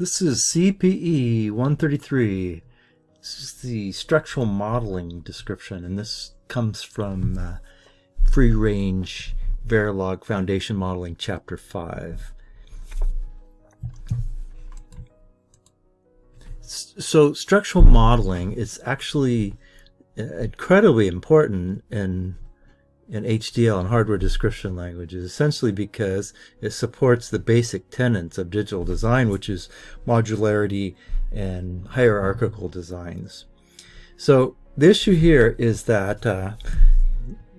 This is CPE 133. This is the structural modeling description, and this comes from Free Range Verilog Foundation Modeling Chapter 5. So structural modeling is actually incredibly important in HDL and hardware description languages, essentially because it supports the basic tenets of digital design, which is modularity and hierarchical designs. So the issue here is that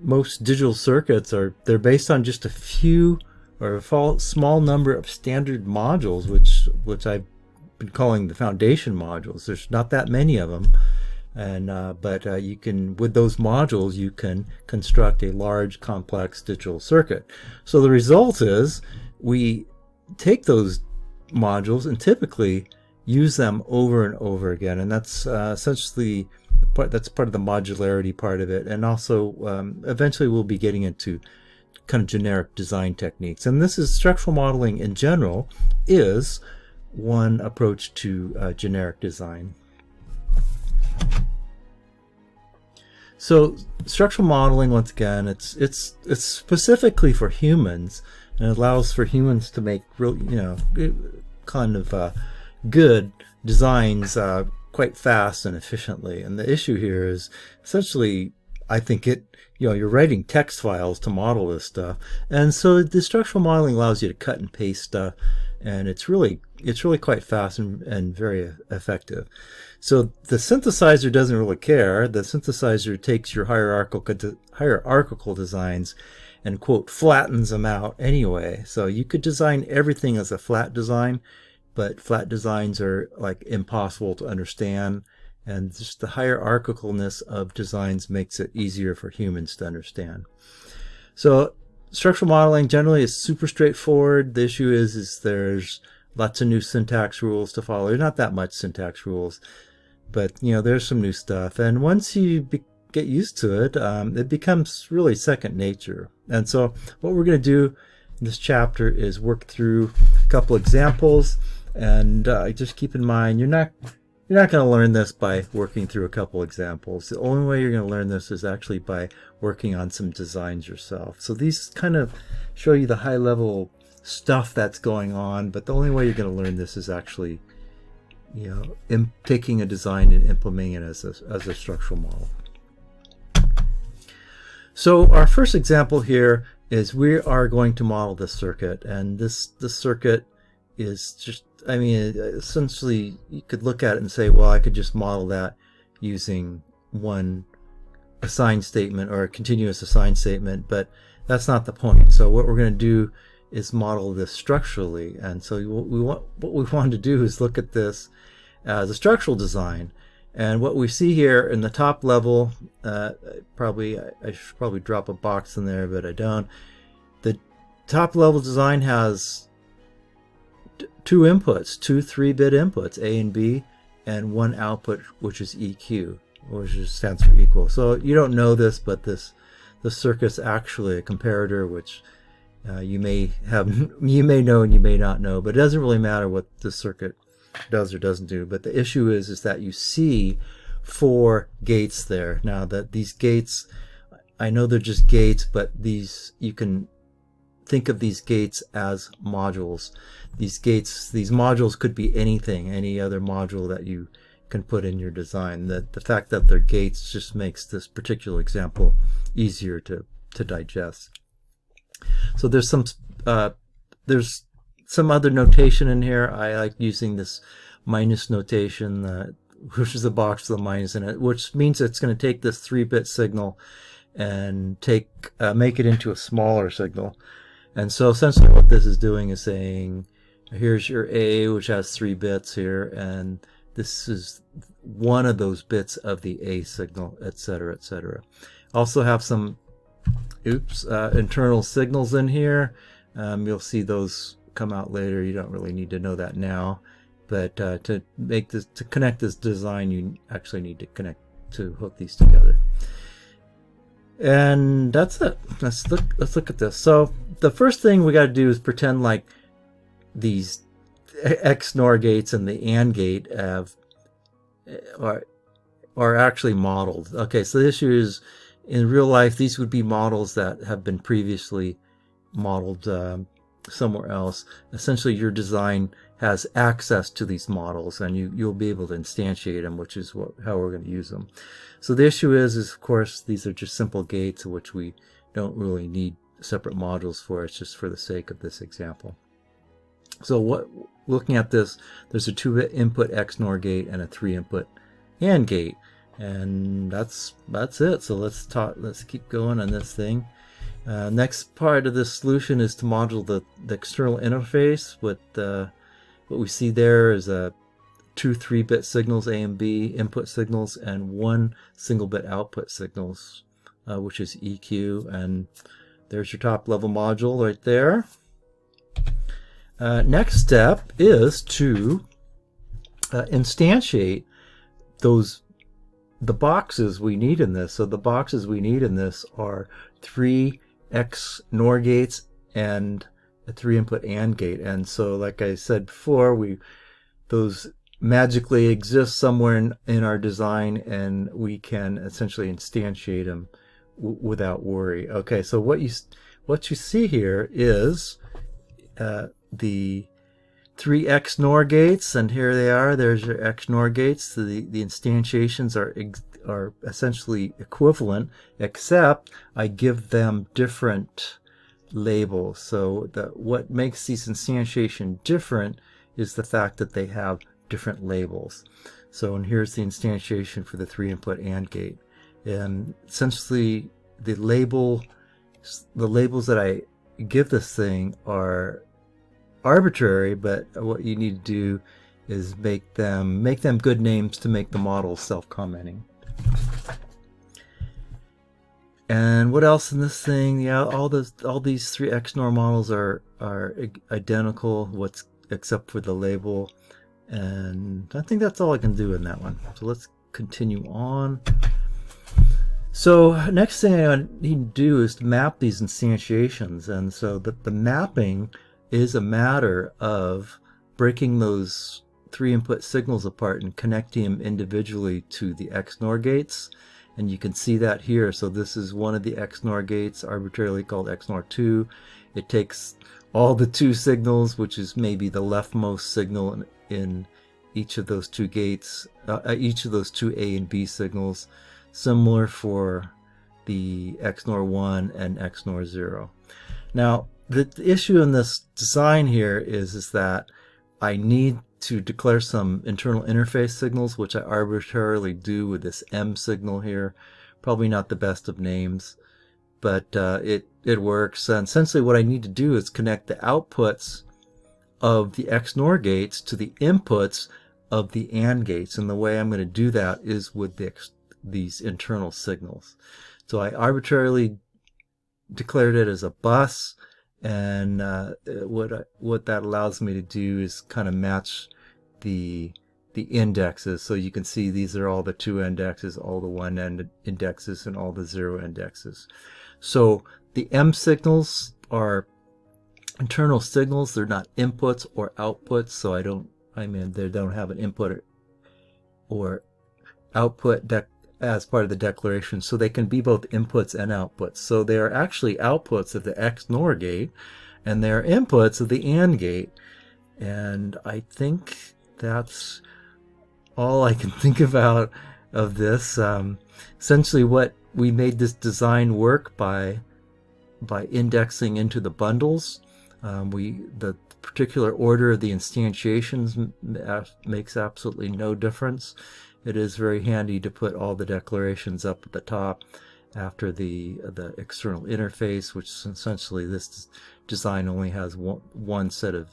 most digital circuits they're based on just a few or a small number of standard modules, which I've been calling the foundation modules. There's not that many of them. But you can, with those modules, you can construct a large, complex digital circuit. So the result is we take those modules and typically use them over and over again, and that's essentially that's part of the modularity part of it. And also, eventually, we'll be getting into kind of generic design techniques. And this is structural modeling in general is one approach to generic design. So structural modeling, once again, it's specifically for humans, and it allows for humans to make real, kind of good designs quite fast and efficiently. And the issue here is essentially, I think you're writing text files to model this stuff, and so the structural modeling allows you to cut and paste stuff, and it's really quite fast and very effective. So the synthesizer doesn't really care. The synthesizer takes your hierarchical designs and, quote, flattens them out anyway. So you could design everything as a flat design, but flat designs are like impossible to understand, and just the hierarchicalness of designs makes it easier for humans to understand. So structural modeling generally is super straightforward. The issue is there's lots of new syntax rules to follow. There's not that much syntax rules, but there's some new stuff. And once you get used to it, it becomes really second nature. And so what we're going to do in this chapter is work through a couple examples. And just keep in mind, you're not going to learn this by working through a couple examples. The only way you're going to learn this is actually by working on some designs yourself. So these kind of show you the high level stuff that's going on, but the only way you're going to learn this is actually taking a design and implementing it as a structural model. So our first example here is we are going to model this circuit, and this circuit is just, essentially you could look at it and say, well, I could just model that using one assign statement or a continuous assign statement, but that's not the point. So what we're going to do is model this structurally, and so what we want to do is look at this as a structural design. And what we see here in the top level, I should probably drop a box in there, but I don't. The top level design has two inputs, two 3-bit inputs, A and B, and one output, which is EQ, which just stands for equal. So you don't know this, but the circuit's actually a comparator, which you may know and you may not know, but it doesn't really matter what the circuit does or doesn't do. But the issue is that you see 4 gates there. Now that these gates, I know they're just gates, but you can think of these gates as modules. These modules could be anything, any other module that you can put in your design. The fact that they're gates just makes this particular example easier to digest. So there's some other notation in here. I like using this minus notation, which is a box with a minus in it, which means it's going to take this 3-bit signal and make it into a smaller signal. And so essentially what this is doing is saying, here's your A, which has 3 bits here, and this is one of those bits of the A signal, etc., etc. Also have some internal signals in here. You'll see those come out later. You don't really need to know that now, but to connect this design, you actually need to hook these together. And that's it. Let's look at this. So the first thing we got to do is pretend like these XNOR gates and the AND gate are actually modeled. Okay, so the issue is, in real life, these would be models that have been previously modeled somewhere else. Essentially, your design has access to these models, and you'll be able to instantiate them, which is how we're going to use them. So the issue is of course, these are just simple gates, which we don't really need separate modules for. It's just for the sake of this example. So looking at this, there's a 2-input XNOR gate and a 3-input AND gate, and that's it. So let's keep going on this thing. Next part of this solution is to module the external interface. What we see there is two 3-bit signals, A and B input signals, and one single-bit output signals, which is EQ. And there's your top level module right there. Next step is to instantiate the boxes we need in this. So the boxes we need in this are 3 XNOR gates and a 3-input AND gate. And so, like I said before, those magically exist somewhere in our design, and we can essentially instantiate them without worry. Okay, so what you see here is the 3 XNOR gates, and here they are. There's your XNOR gates. So the instantiations are essentially equivalent, except I give them different labels. So what makes these instantiation different is the fact that they have different labels. So, and here's the instantiation for the 3-input AND gate. And essentially, the labels that I give this thing are arbitrary, but what you need to do is make them good names to make the model self-commenting. And what else in this thing? Yeah, all these 3 XNOR models are identical, except for the label. And I think that's all I can do in that one. So let's continue on. So next thing I need to do is to map these instantiations. And so the mapping is a matter of breaking those 3-input signals apart and connecting them individually to the XNOR gates. And you can see that here. So this is one of the XNOR gates, arbitrarily called XNOR2. It takes all the 2 signals, which is maybe the leftmost signal in each of those 2 gates, each of those 2 A and B signals, similar for the XNOR1 and XNOR0. Now, the issue in this design here is that I need to declare some internal interface signals, which I arbitrarily do with this M signal here. Probably not the best of names, but it works. And essentially what I need to do is connect the outputs of the XNOR gates to the inputs of the AND gates. And the way I'm going to do that is with these internal signals. So I arbitrarily declared it as a bus, and what that allows me to do is kind of match the indexes. So you can see these are all the 2 indexes, all the 1 indexes, and all the 0 indexes. So the M signals are internal signals. They're not inputs or outputs. So they don't have an input or output as part of the declaration. So they can be both inputs and outputs. So they are actually outputs of the XNOR gate, and they're inputs of the AND gate. And I think that's all I can think about of this. Essentially, what we made this design work by indexing into the bundles. The particular order of the instantiations makes absolutely no difference. It is very handy to put all the declarations up at the top after the external interface, which essentially this design only has one set of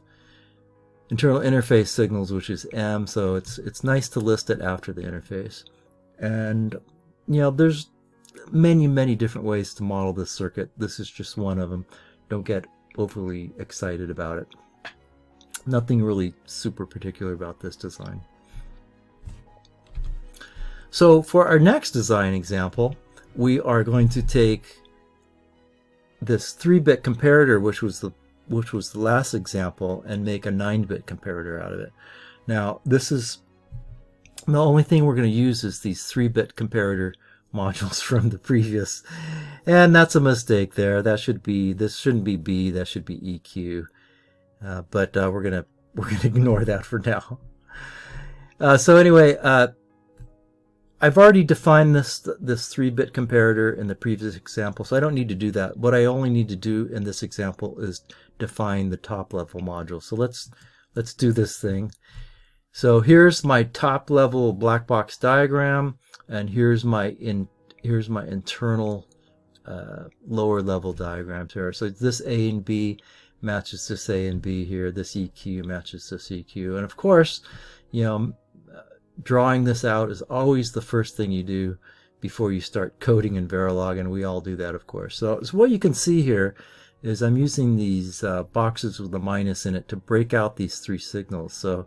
internal interface signals, which is M, so it's nice to list it after the interface. And there's many different ways to model this circuit. This is just one of them. Don't get overly excited about it. Nothing really super particular about this design. So for our next design example, we are going to take this 3-bit comparator, which was which was the last example, and make a 9-bit comparator out of it. Now, this is the only thing we're going to use is these 3-bit comparator modules from the previous, and that's a mistake there. That should be, this shouldn't be B, that should be EQ. But we're gonna ignore that for now. So anyway, I've already defined this 3-bit comparator in the previous example, so I don't need to do that. What I only need to do in this example is define the top level module. So let's do this thing. So here's my top level black box diagram, and here's my internal lower level diagrams here. So this A and B matches this A and B here. This EQ matches this EQ, and of course, you know, drawing this out is always the first thing you do before you start coding in Verilog, and we all do that, of course. So what you can see here is I'm using these boxes with a minus in it to break out these 3 signals. So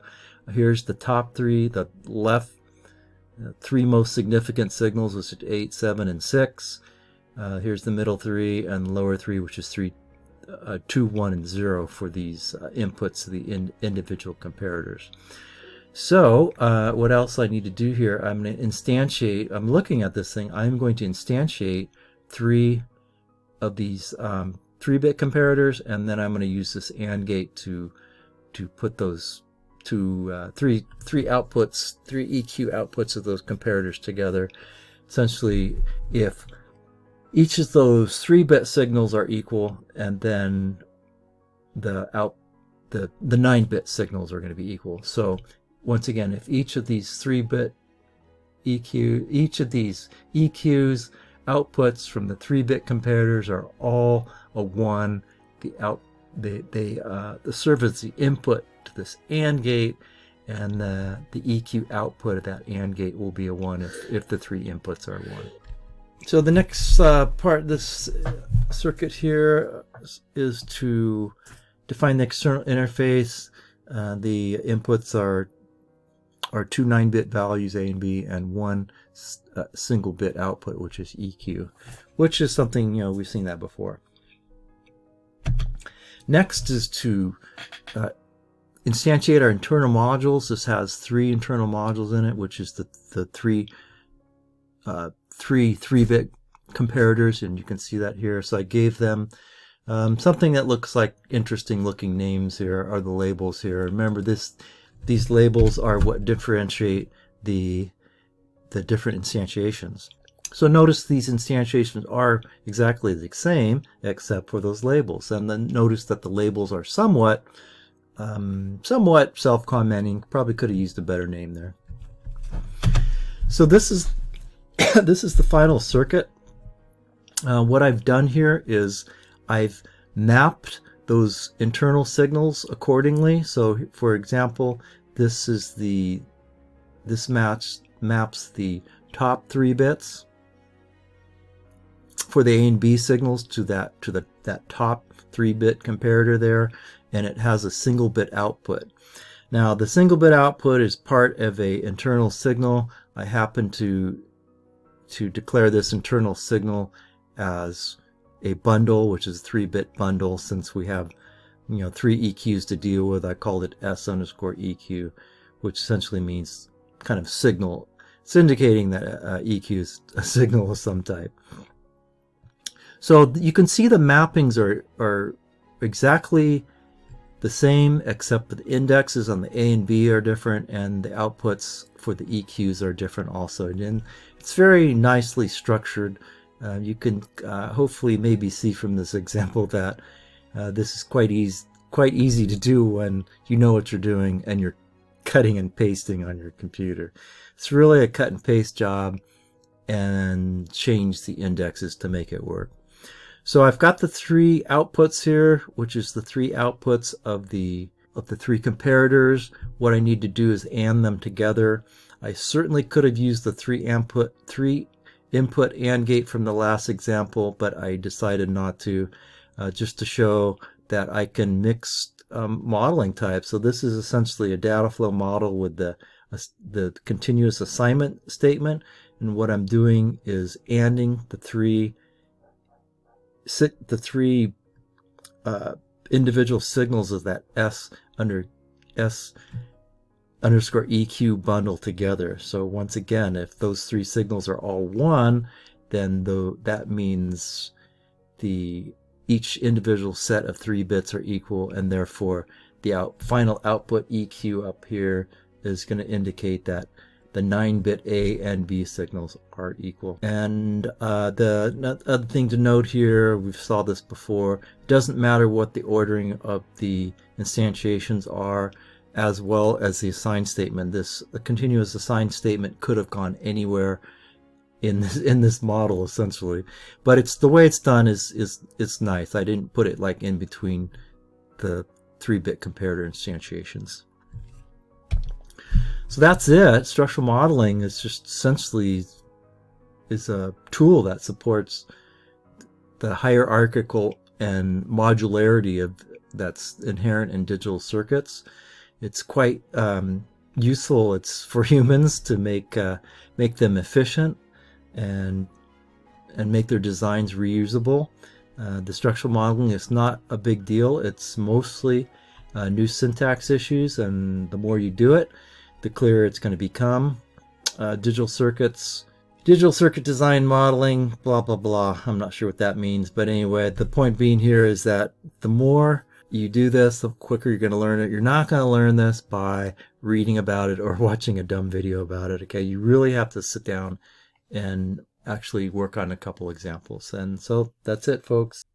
here's the top 3, the left 3 most significant signals, which is 8, 7, and 6. Here's the middle 3 and lower 3, which is 3, 2, 1, and 0 for these inputs to the individual comparators. So what else I need to do here? I'm going to instantiate, I'm looking at this thing, I'm going to instantiate 3 of these 3-bit comparators, and then I'm going to use this AND gate to put those three outputs, 3 EQ outputs of those comparators together. Essentially, if each of those 3-bit signals are equal, and then the 9-bit signals are going to be equal. So once again, if each of these 3-bit each of these EQs outputs from the 3-bit comparators are all a 1, they serve as the input to this AND gate, and the EQ output of that AND gate will be a 1 if the 3 inputs are 1. So the next part of this circuit here is to define the external interface. The inputs are 2 9-bit values, A and B, and 1 single bit output, which is EQ, which is something, you know, we've seen that before. Next is to instantiate our internal modules. This has 3 internal modules in it, which is the 3 3-bit comparators, and you can see that here. So I gave them something that looks like interesting looking names here, are the labels here. Remember, these labels are what differentiate the different instantiations. So notice these instantiations are exactly the same except for those labels, and then notice that the labels are somewhat self-commenting. Probably could have used a better name there. So this is this is the final circuit. What I've done here is I've mapped those internal signals accordingly. So for example, this maps the top 3 bits for the A and B signals to that top 3-bit comparator there, and it has a single bit output. Now the single bit output is part of a internal signal. I happen to declare this internal signal as a bundle, which is a 3-bit bundle. Since we have, you know, 3 EQs to deal with, I called it S_EQ, which essentially means kind of signal. It's indicating that EQ is a signal of some type. So you can see the mappings are exactly the same, except the indexes on the A and B are different, and the outputs for the EQs are different also. And it's very nicely structured. You can hopefully maybe see from this example that this is quite easy to do when you know what you're doing and you're cutting and pasting on your computer. It's really a cut and paste job, and change the indexes to make it work. So I've got the 3 outputs here, which is the 3 outputs of the 3 comparators. What I need to do is AND them together. I certainly could have used the 3 input AND gate from the last example, but I decided not to, just to show that I can mix modeling types. So this is essentially a data flow model with the continuous assignment statement, and what I'm doing is ANDing the three individual signals of that S underscore EQ bundle together. So once again, if those three signals are all one, then that means each individual set of 3 bits are equal, and therefore the final output EQ up here is going to indicate that the 9-bit A and B signals are equal. And the other thing to note here, we've saw this before, it doesn't matter what the ordering of the instantiations are, as well as the assign statement. This continuous assign statement could have gone anywhere in this model essentially, but it's the way it's done is nice. I didn't put it like in between the 3-bit comparator instantiations. So that's it. Structural modeling is just essentially is a tool that supports the hierarchical and modularity that's inherent in digital circuits. It's quite useful. It's for humans to make them efficient and make their designs reusable. The structural modeling is not a big deal. It's mostly new syntax issues, and the more you do it, the clearer it's going to become. Digital circuit design modeling, blah blah blah. I'm not sure what that means, but anyway, the point being here is that the more you do this, the quicker you're going to learn it. You're not going to learn this by reading about it or watching a dumb video about it. Okay, you really have to sit down and actually work on a couple examples. And so that's it, folks.